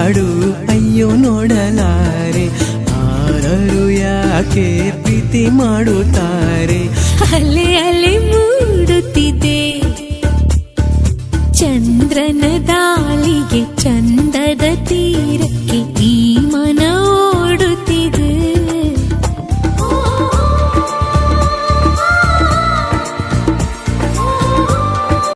ಹಾಡು ಅಯ್ಯೋ ನೋಡಲಾರೆ, ಆರರು ಯಾಕೆ ಪ್ರೀತಿ ಮಾಡುತ್ತಾರೆ. ಅಲೆ ಅಲೆ ಮೂಡುತ್ತಿದೆ ಚಂದ್ರನದ